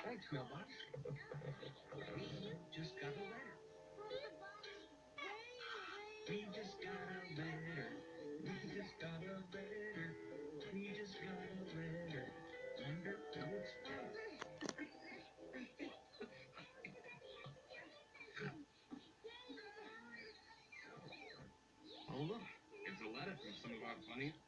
Thanks, Mailbox. Just got a letter. We just got a letter. We just got a letter. We just got a letter. Wonder who it's from. Oh, look. It's a letter from some of our funniest